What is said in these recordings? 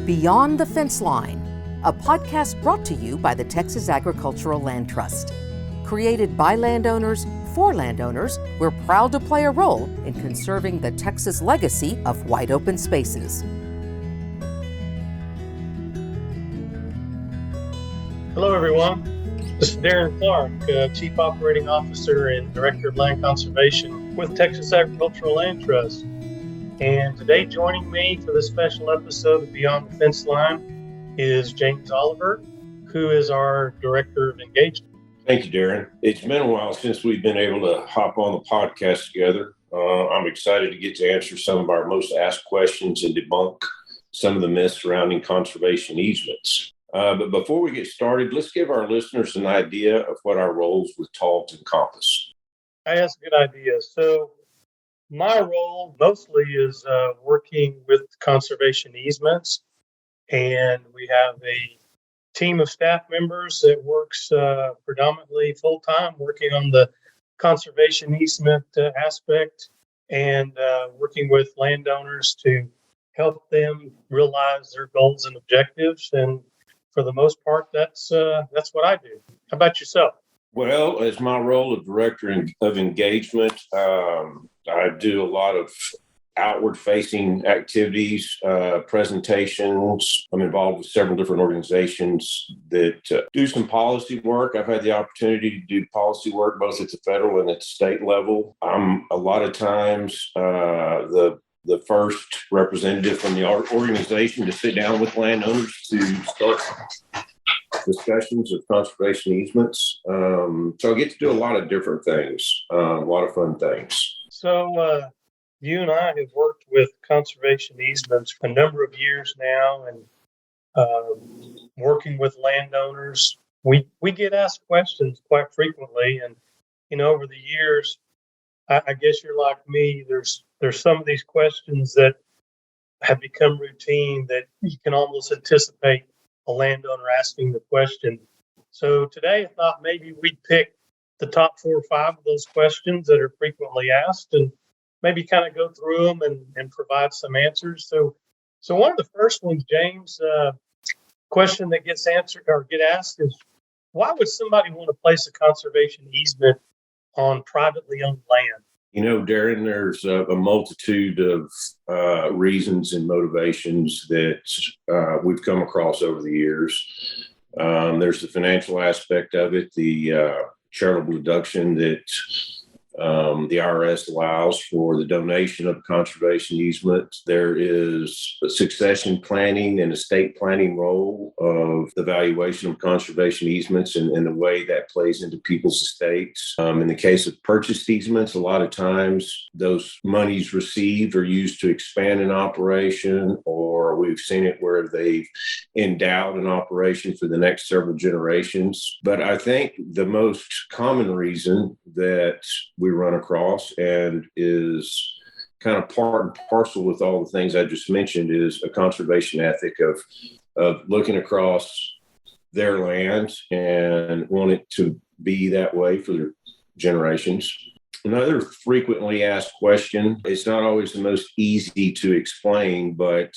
Beyond the Fence Line, a podcast brought to you by the Texas Agricultural Land Trust. Created by landowners for landowners, we're proud to play a role in conserving the Texas legacy of wide open spaces. Hello, everyone. This is Darren Clark, Chief Operating Officer and Director of Land Conservation with Texas Agricultural Land Trust. And today joining me for this special episode of Beyond the Fence Line is James Oliver, who is our Director of Engagement. Thank you, Darren. It's been a while since we've been able to hop on the podcast together. I'm excited to get to answer some of our most asked questions and debunk some of the myths surrounding conservation easements. But before we get started, let's give our listeners an idea of what our roles with TALT encompass. That's a good idea. So my role mostly is working with conservation easements, and we have a team of staff members that works predominantly full-time working on the conservation easement aspect and working with landowners to help them realize their goals and objectives. And for the most part, that's what I do. How about yourself? Well, as my role of Director of Engagement, I do a lot of outward-facing activities, presentations. I'm involved with several different organizations that do some policy work. I've had the opportunity to do policy work both at the federal and at the state level. I'm a lot of times the first representative from the organization to sit down with landowners to start discussions of conservation easements. So I get to do a lot of different things, a lot of fun things. So you and I have worked with conservation easements for a number of years now, and working with landowners. We get asked questions quite frequently, and over the years, I guess you're like me. There's some of these questions that have become routine that you can almost anticipate a landowner asking the question. So today I thought maybe we'd pick the top 4 or 5 of those questions that are frequently asked and maybe kind of go through them and provide some answers. So one of the first ones, James, question that gets answered or get asked is, why would somebody want to place a conservation easement on privately owned land? Darren, there's a multitude of reasons and motivations that we've come across over the years. There's the financial aspect of it, the charitable deduction that the IRS allows for the donation of conservation easement. There is a succession planning and estate planning role of the valuation of conservation easements and the way that plays into people's estates. In the case of purchased easements, a lot of times those monies received are used to expand an operation, or we've seen it where they've endowed an operation for the next several generations. But I think the most common reason that we run across and is kind of part and parcel with all the things I just mentioned is a conservation ethic of looking across their land and want it to be that way for their generations. Another frequently asked question, it's not always the most easy to explain, but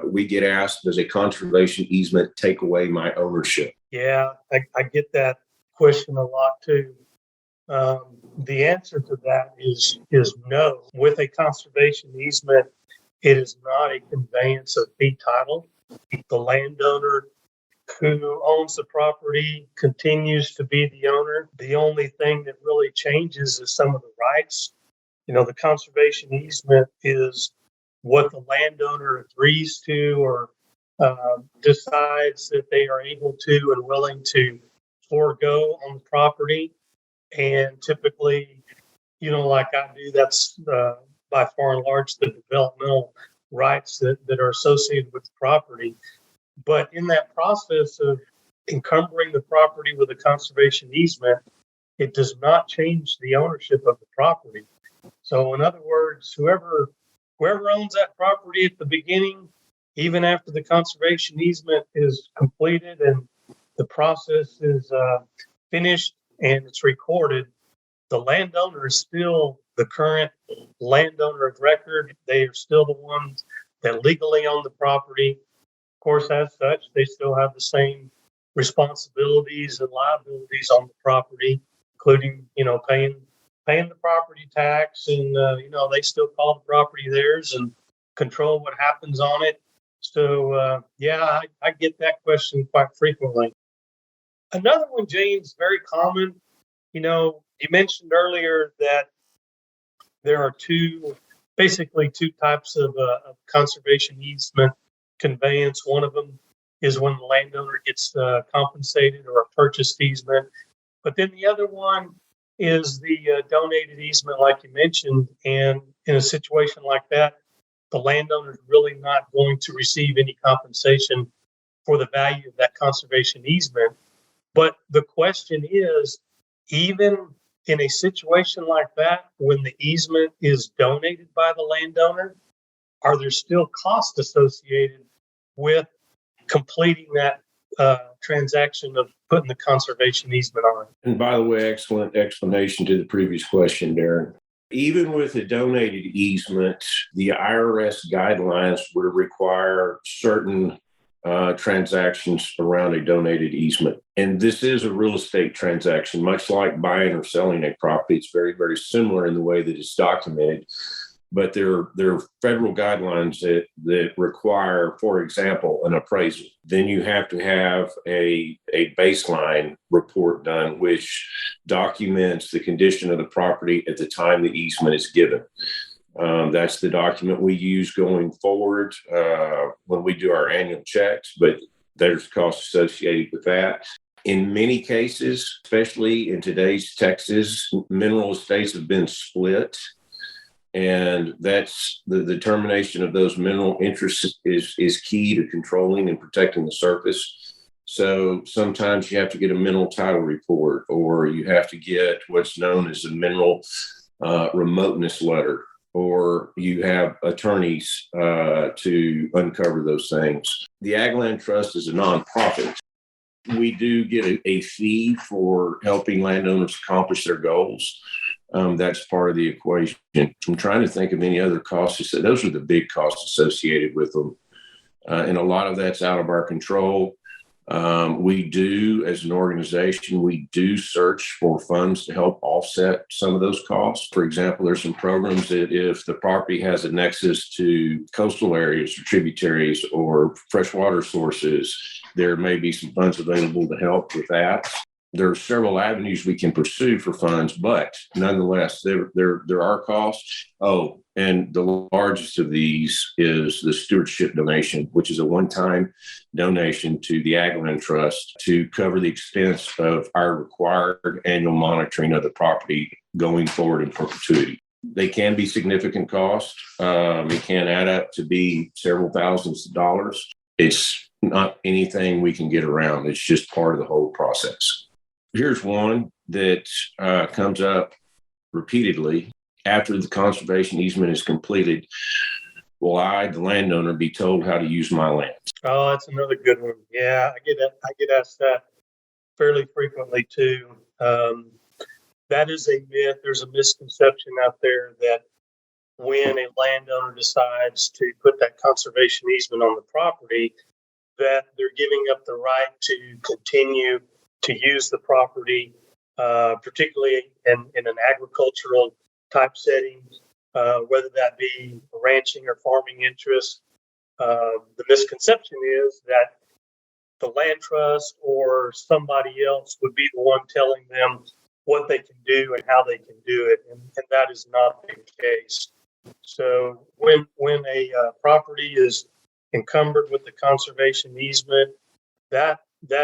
we get asked, does a conservation easement take away my ownership? Yeah, I get that question a lot too. The answer to that is no. With a conservation easement, it is not a conveyance of fee title. The landowner who owns the property continues to be the owner. The only thing that really changes is some of the rights. The conservation easement is what the landowner agrees to or decides that they are able to and willing to forego on the property. And typically, like I do, that's by far and large the developmental rights that are associated with the property. But in that process of encumbering the property with a conservation easement, it does not change the ownership of the property. So in other words, whoever owns that property at the beginning, even after the conservation easement is completed and the process is finished and it's recorded, the landowner is still the current landowner of record. They are still the ones that legally own the property. course, as such, they still have the same responsibilities and liabilities on the property, including, paying the property tax, and they still call the property theirs and control what happens on it. So I get that question quite frequently. Another one, James, very common. You mentioned earlier that there are basically two types of conservation easement conveyance. One of them is when the landowner gets compensated, or a purchased easement. But then the other one is the donated easement, like you mentioned. And in a situation like that, the landowner is really not going to receive any compensation for the value of that conservation easement. But the question is, even in a situation like that, when the easement is donated by the landowner, are there still costs associated with completing that transaction of putting the conservation easement on? And by the way, excellent explanation to the previous question, Darren. Even with a donated easement, the IRS guidelines would require certain transactions around a donated easement. And this is a real estate transaction, much like buying or selling a property. It's very, very similar in the way that it's documented. But there are federal guidelines that require, for example, an appraisal. Then you have to have a baseline report done, which documents the condition of the property at the time the easement is given. That's the document we use going forward when we do our annual checks, but there's costs associated with that. In many cases, especially in today's Texas, mineral estates have been split. And that's the determination of those mineral interests is key to controlling and protecting the surface. So sometimes you have to get a mineral title report, or you have to get what's known as a mineral remoteness letter, or you have attorneys to uncover those things. The Ag Land Trust is a nonprofit. We do get a fee for helping landowners accomplish their goals. That's part of the equation. I'm trying to think of any other costs. Those are the big costs associated with them. And a lot of that's out of our control. We do, as an organization, we do search for funds to help offset some of those costs. For example, there's some programs that if the property has a nexus to coastal areas or tributaries or freshwater sources, there may be some funds available to help with that. There are several avenues we can pursue for funds, but nonetheless, there are costs. Oh, and the largest of these is the stewardship donation, which is a one-time donation to the Ag Land Trust to cover the expense of our required annual monitoring of the property going forward in perpetuity. They can be significant costs. It can add up to be several thousands of dollars. It's not anything we can get around. It's just part of the whole process. Here's one that comes up repeatedly. After the conservation easement is completed, will I, the landowner, be told how to use my land? Oh, that's another good one. Yeah, I get asked that fairly frequently too. That is a myth. There's a misconception out there that when a landowner decides to put that conservation easement on the property, that they're giving up the right to continue to use the property, particularly in an agricultural type setting, whether that be ranching or farming interest. The misconception is that the land trust or somebody else would be the one telling them what they can do and how they can do it, and that is not the case. So when a property is encumbered with the conservation easement, that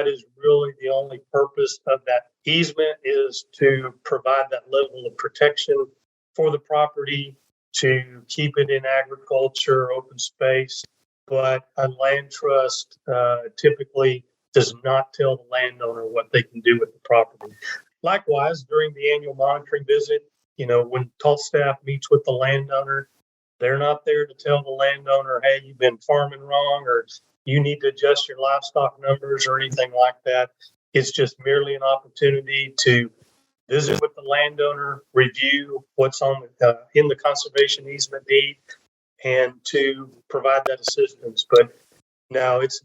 is really the only purpose of that easement, is to provide that level of protection for the property, to keep it in agriculture, open space. But a land trust typically does not tell the landowner what they can do with the property. Likewise, during the annual monitoring visit, when TALT staff meets with the landowner, they're not there to tell the landowner, hey, you've been farming wrong, or you need to adjust your livestock numbers or anything like that. It's just merely an opportunity to visit with the landowner, review what's on in the conservation easement deed, and to provide that assistance. But No, it's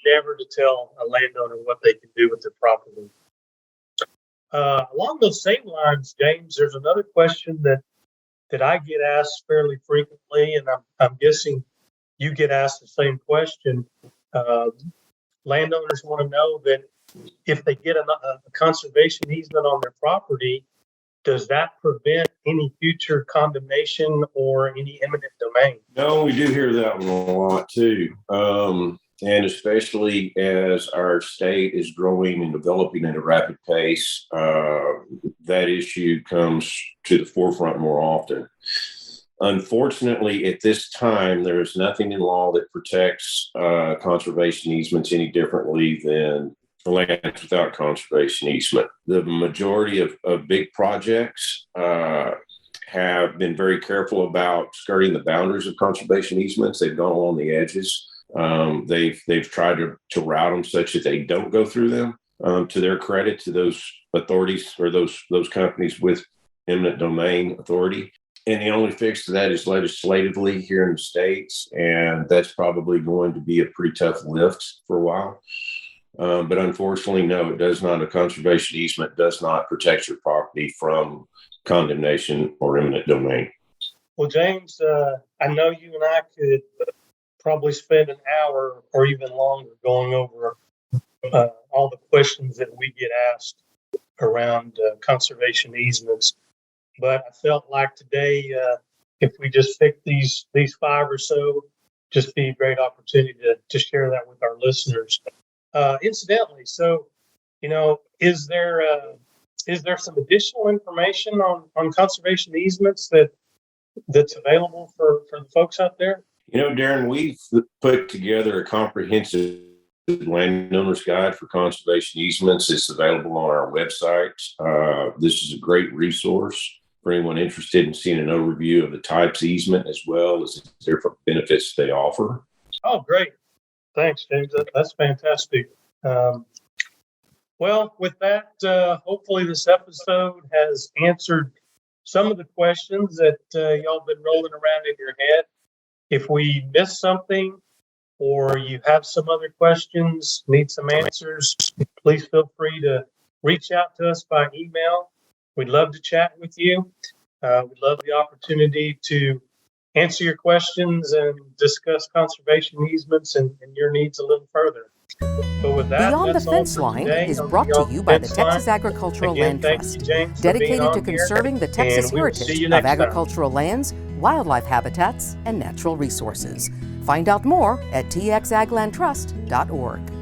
never to tell a landowner what they can do with their property. Along those same lines, James, there's another question that I get asked fairly frequently, and I'm guessing you get asked the same question. Landowners want to know that if they get a conservation easement on their property, does that prevent any future condemnation or any eminent domain? No, we do hear that one a lot too. And especially as our state is growing and developing at a rapid pace, that issue comes to the forefront more often. Unfortunately, at this time, there is nothing in law that protects conservation easements any differently than lands without conservation easement. The majority of big projects have been very careful about skirting the boundaries of conservation easements. They've gone along the edges. They've tried to route them such that they don't go through them. To their credit, to those authorities or those companies with eminent domain authority. And the only fix to that is legislatively here in the States, and that's probably going to be a pretty tough lift for a while. But unfortunately, no, it does not. A conservation easement does not protect your property from condemnation or eminent domain. Well, James, I know you and I could probably spend an hour or even longer going over all the questions that we get asked around conservation easements. But I felt like today, if we just pick these 5 or so, just be a great opportunity to share that with our listeners. Incidentally, so, is there some additional information on conservation easements that's available for the folks out there? Darren, we've put together a comprehensive landowner's guide for conservation easements. It's available on our website. This is a great resource for anyone interested in seeing an overview of the types of easement as well as the different benefits they offer. Oh, great. Thanks, James. That's fantastic. Well, with that, hopefully this episode has answered some of the questions that y'all been rolling around in your head. If we missed something or you have some other questions, need some answers, please feel free to reach out to us by email. We'd love to chat with you. We'd love the opportunity to answer your questions and discuss conservation easements and your needs a little further. But with that, Beyond the that's all Fence for Line today is on brought to Beyond you the by the Fence Texas Line. Agricultural Again, Land thank Trust, you, James, for dedicated being to on here. conserving the Texas And we will see heritage you of next time. agricultural lands, wildlife habitats, and natural resources. Find out more at txaglandtrust.org.